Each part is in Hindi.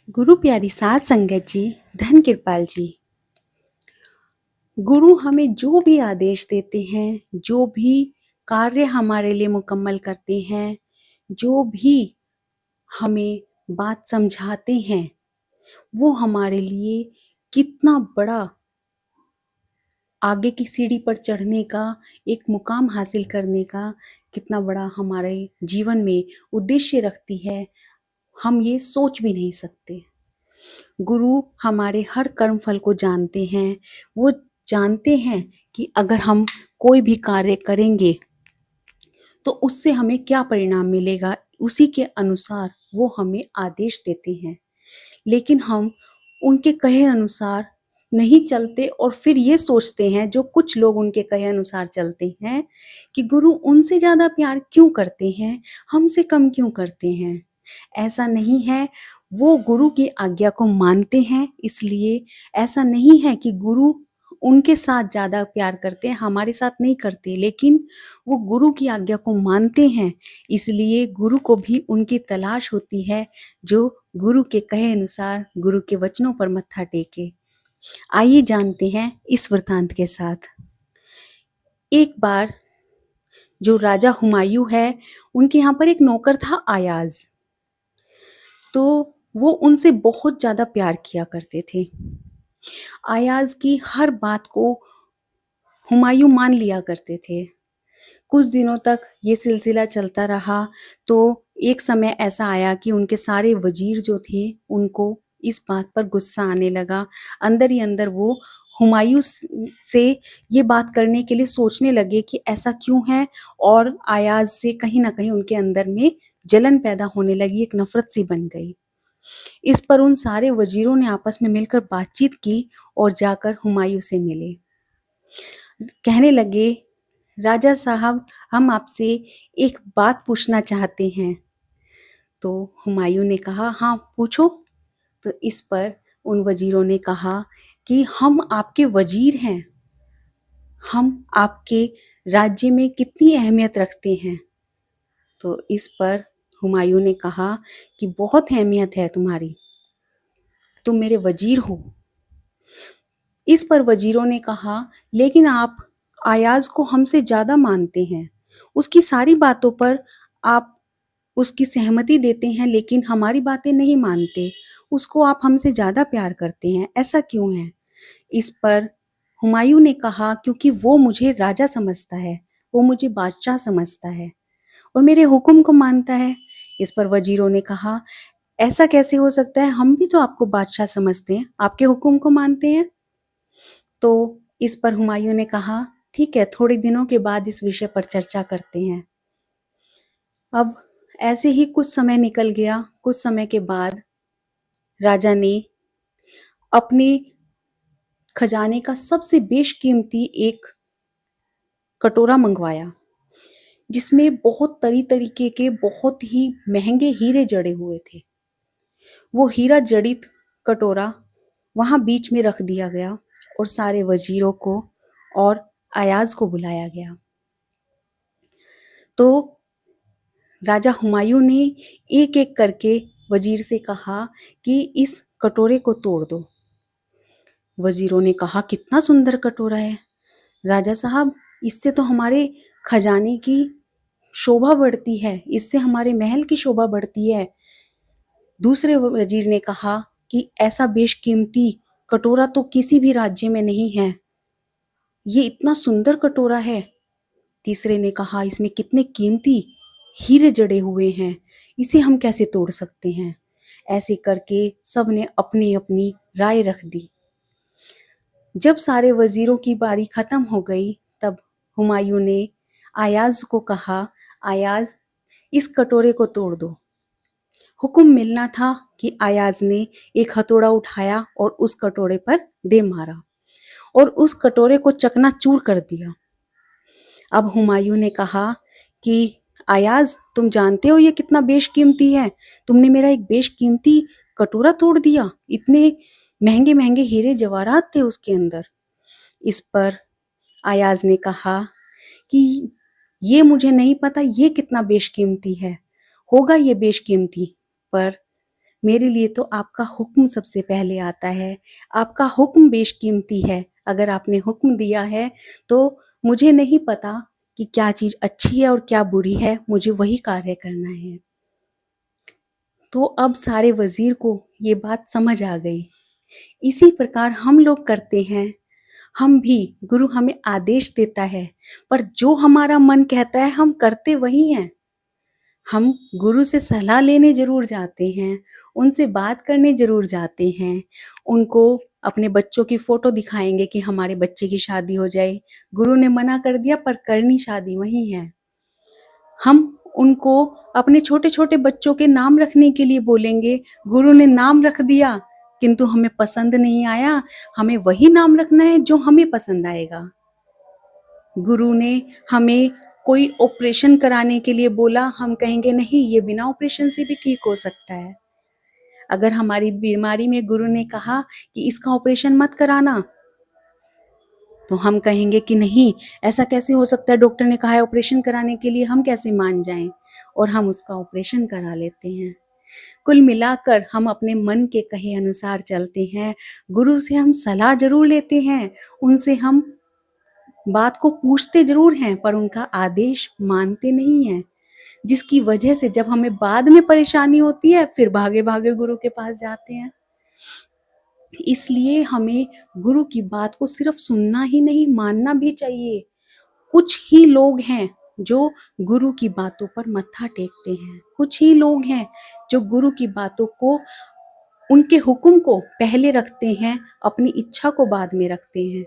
गुरु प्यारी साध संगत जी, धन कृपाल जी। गुरु हमें जो भी आदेश देते हैं, जो भी कार्य हमारे लिए मुकम्मल करते हैं, जो भी हमें बात समझाते हैं, वो हमारे लिए कितना बड़ा आगे की सीढ़ी पर चढ़ने का, एक मुकाम हासिल करने का कितना बड़ा हमारे जीवन में उद्देश्य रखती है, हम ये सोच भी नहीं सकते। गुरु हमारे हर कर्म फल को जानते हैं। वो जानते हैं कि अगर हम कोई भी कार्य करेंगे तो उससे हमें क्या परिणाम मिलेगा, उसी के अनुसार वो हमें आदेश देते हैं। लेकिन हम उनके कहे अनुसार नहीं चलते और फिर ये सोचते हैं, जो कुछ लोग उनके कहे अनुसार चलते हैं, कि गुरु उनसे ज़्यादा प्यार क्यों करते हैं, हमसे कम क्यों करते हैं। ऐसा नहीं है, वो गुरु की आज्ञा को मानते हैं, इसलिए ऐसा नहीं है कि गुरु उनके साथ ज़्यादा प्यार करते हैं, हमारे साथ नहीं करते, लेकिन वो गुरु की आज्ञा को मानते हैं, इसलिए गुरु को भी उनकी तलाश होती है, जो गुरु के कहे अनुसार, गुरु के वचनों पर मत्था टेके। आइए जानते हैं इस वृत्तांत के साथ। एक बार जो राजा हुमायूं है, उनके यहाँ पर एक नौकर था अयाज। तो वो उनसे बहुत ज़्यादा प्यार किया करते थे। अयाज की हर बात को हुमायूं मान लिया करते थे। कुछ दिनों तक ये सिलसिला चलता रहा, तो एक समय ऐसा आया कि उनके सारे वजीर जो थे, उनको इस बात पर गुस्सा आने लगा। अंदर ही अंदर वो हुमायूं से ये बात करने के लिए सोचने लगे कि ऐसा क्यों है, और अयाज से कहीं ना कहीं उनके अंदर में जलन पैदा होने लगी, एक नफरत सी बन गई। इस पर उन सारे वजीरों ने आपस में मिलकर बातचीत की और जाकर हुमायूं से मिले। कहने लगे, राजा साहब, हम आपसे एक बात पूछना चाहते हैं। तो हुमायूं ने कहा, हाँ पूछो। तो इस पर उन वजीरों ने कहा कि हम आपके वजीर हैं, हम आपके राज्य में कितनी अहमियत रखते हैं। तो इस पर हुमायूं ने कहा कि बहुत अहमियत है तुम्हारी, तुम मेरे वजीर हो। इस पर वजीरों ने कहा, लेकिन आप अयाज को हमसे ज़्यादा मानते हैं, उसकी सारी बातों पर आप उसकी सहमति देते हैं, लेकिन हमारी बातें नहीं मानते, उसको आप हमसे ज़्यादा प्यार करते हैं, ऐसा क्यों है। इस पर हुमायूं ने कहा, क्योंकि वो मुझे राजा समझता है, वो मुझे बादशाह समझता है और मेरे हुक्म को मानता है। इस पर वजीरों ने कहा, ऐसा कैसे हो सकता है, हम भी तो आपको बादशाह समझते हैं, आपके हुक्म को मानते हैं। तो इस पर हुमायूं ने कहा, ठीक है, थोड़े दिनों के बाद इस विषय पर चर्चा करते हैं। अब ऐसे ही कुछ समय निकल गया। कुछ समय के बाद राजा ने अपने खजाने का सबसे बेशकीमती एक कटोरा मंगवाया, जिसमें बहुत तरीके के बहुत ही महंगे हीरे जड़े हुए थे। वो हीरा जड़ित कटोरा वहां बीच में रख दिया गया और सारे वजीरों को और अयाज को बुलाया गया। तो राजा हुमायूं ने एक एक करके वजीर से कहा कि इस कटोरे को तोड़ दो। वजीरों ने कहा, कितना सुंदर कटोरा है राजा साहब, इससे तो हमारे खजाने की शोभा बढ़ती है, इससे हमारे महल की शोभा बढ़ती है। दूसरे वजीर ने कहा कि ऐसा बेशकीमती कटोरा तो किसी भी राज्य में नहीं है, ये इतना सुंदर कटोरा है। तीसरे ने कहा, इसमें कितने कीमती हीरे जड़े हुए हैं, इसे हम कैसे तोड़ सकते हैं। ऐसे करके सब ने अपनी अपनी राय रख दी। जब सारे वजीरों की बारी खत्म हो गई, तब हुमायूं ने अयाज को कहा, अयाज, इस कटोरे को तोड़ दो। हुक्म मिलना था कि अयाज ने एक हथौड़ा उठाया और उस कटोरे पर दे मारा और उस कटोरे को चकनाचूर कर दिया। अब हुमायूं ने कहा कि अयाज, तुम जानते हो ये कितना बेशकीमती है, तुमने मेरा एक बेशकीमती कटोरा तोड़ दिया, इतने महंगे महंगे हीरे जवाहरात थे उसके अंदर। इस पर अयाज ने कहा कि ये मुझे नहीं पता ये कितना बेशकीमती है, होगा ये बेशकीमती, पर मेरे लिए तो आपका हुक्म सबसे पहले आता है। आपका हुक्म बेशकीमती है। अगर आपने हुक्म दिया है तो मुझे नहीं पता कि क्या चीज़ अच्छी है और क्या बुरी है, मुझे वही कार्य करना है। तो अब सारे वज़ीर को ये बात समझ आ गई। इसी प्रकार हम लोग करते हैं। हम भी, गुरु हमें आदेश देता है, पर जो हमारा मन कहता है हम करते वही हैं। हम गुरु से सलाह लेने ज़रूर जाते हैं, उनसे बात करने ज़रूर जाते हैं। उनको अपने बच्चों की फ़ोटो दिखाएँगे कि हमारे बच्चे की शादी हो जाए। गुरु ने मना कर दिया पर करनी शादी वही है। हम उनको अपने छोटे-छोटे बच्चों के नाम रखने के लिए बोलेंगे, गुरु ने नाम रख दिया, किंतु हमें पसंद नहीं आया, हमें वही नाम रखना है जो हमें पसंद आएगा। गुरु ने हमें कोई ऑपरेशन कराने के लिए बोला, हम कहेंगे नहीं ये बिना ऑपरेशन से भी ठीक हो सकता है। अगर हमारी बीमारी में गुरु ने कहा कि इसका ऑपरेशन मत कराना, तो हम कहेंगे कि नहीं ऐसा कैसे हो सकता है, डॉक्टर ने कहा है ऑपरेशन कराने के लिए, हम कैसे मान जाएं, और हम उसका ऑपरेशन करा लेते हैं। कुल मिलाकर हम अपने मन के कहे अनुसार चलते हैं। गुरु से हम सलाह जरूर लेते हैं, उनसे हम बात को पूछते जरूर हैं, पर उनका आदेश मानते नहीं हैं, जिसकी वजह से जब हमें बाद में परेशानी होती है फिर भागे भागे गुरु के पास जाते हैं। इसलिए हमें गुरु की बात को सिर्फ सुनना ही नहीं, मानना भी चाहिए। कुछ ही लोग हैं जो गुरु की बातों पर मत्था टेकते हैं। कुछ ही लोग हैं जो गुरु की बातों को, उनके हुक्म को पहले रखते हैं, अपनी इच्छा को बाद में रखते हैं।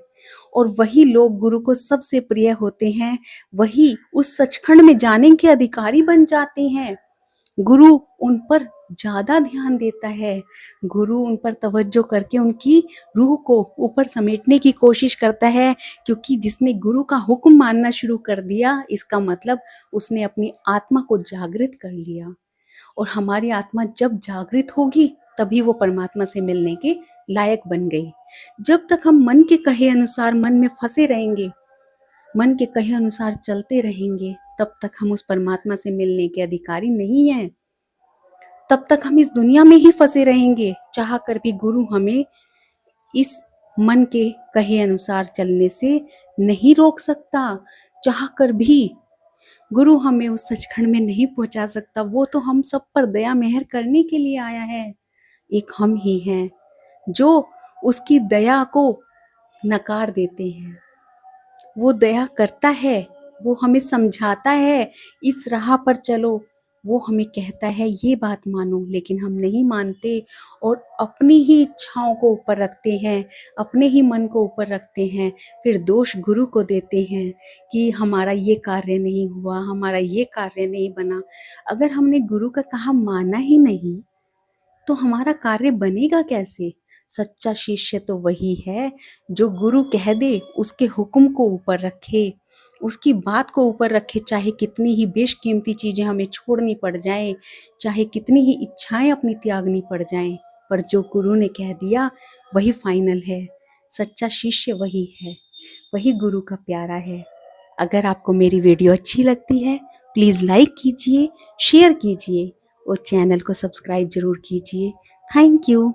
और वही लोग गुरु को सबसे प्रिय होते हैं, वही उस सचखंड में जाने के अधिकारी बन जाते हैं। गुरु उन पर ज़्यादा ध्यान देता है। गुरु उन पर तवज्जो करके उनकी रूह को ऊपर समेटने की कोशिश करता है, क्योंकि जिसने गुरु का हुक्म मानना शुरू कर दिया, इसका मतलब उसने अपनी आत्मा को जागृत कर लिया। और हमारी आत्मा जब जागृत होगी तभी वो परमात्मा से मिलने के लायक बन गई। जब तक हम मन के कहे अनुसार मन में फंसे रहेंगे, मन के कहे अनुसार चलते रहेंगे, तब तक हम उस परमात्मा से मिलने के अधिकारी नहीं हैं। तब तक हम इस दुनिया में ही फंसे रहेंगे। चाह कर भी गुरु हमें इस मन के कहे अनुसार चलने से नहीं रोक सकता। चाह कर भी गुरु हमें उस सचखंड में नहीं पहुंचा सकता। वो तो हम सब पर दया मेहर करने के लिए आया है। एक हम ही हैं जो उसकी दया को नकार देते हैं। वो दया करता है, वो हमें समझाता है इस राह पर चलो, वो हमें कहता है ये बात मानो, लेकिन हम नहीं मानते और अपनी ही इच्छाओं को ऊपर रखते हैं, अपने ही मन को ऊपर रखते हैं। फिर दोष गुरु को देते हैं कि हमारा ये कार्य नहीं हुआ, हमारा ये कार्य नहीं बना। अगर हमने गुरु का कहा माना ही नहीं तो हमारा कार्य बनेगा कैसे? सच्चा शिष्य तो वही है जो गुरु कह दे उसके हुक्म को ऊपर रखे, उसकी बात को ऊपर रखे, चाहे कितनी ही बेशकीमती चीजें हमें छोड़नी पड़ जाएं, चाहे कितनी ही इच्छाएं अपनी त्यागनी पड़ जाएं, पर जो गुरु ने कह दिया वही फाइनल है। सच्चा शिष्य वही है, वही गुरु का प्यारा है। अगर आपको मेरी वीडियो अच्छी लगती है प्लीज़ लाइक कीजिए, शेयर कीजिए और चैनल को सब्सक्राइब जरूर कीजिए। Thank you.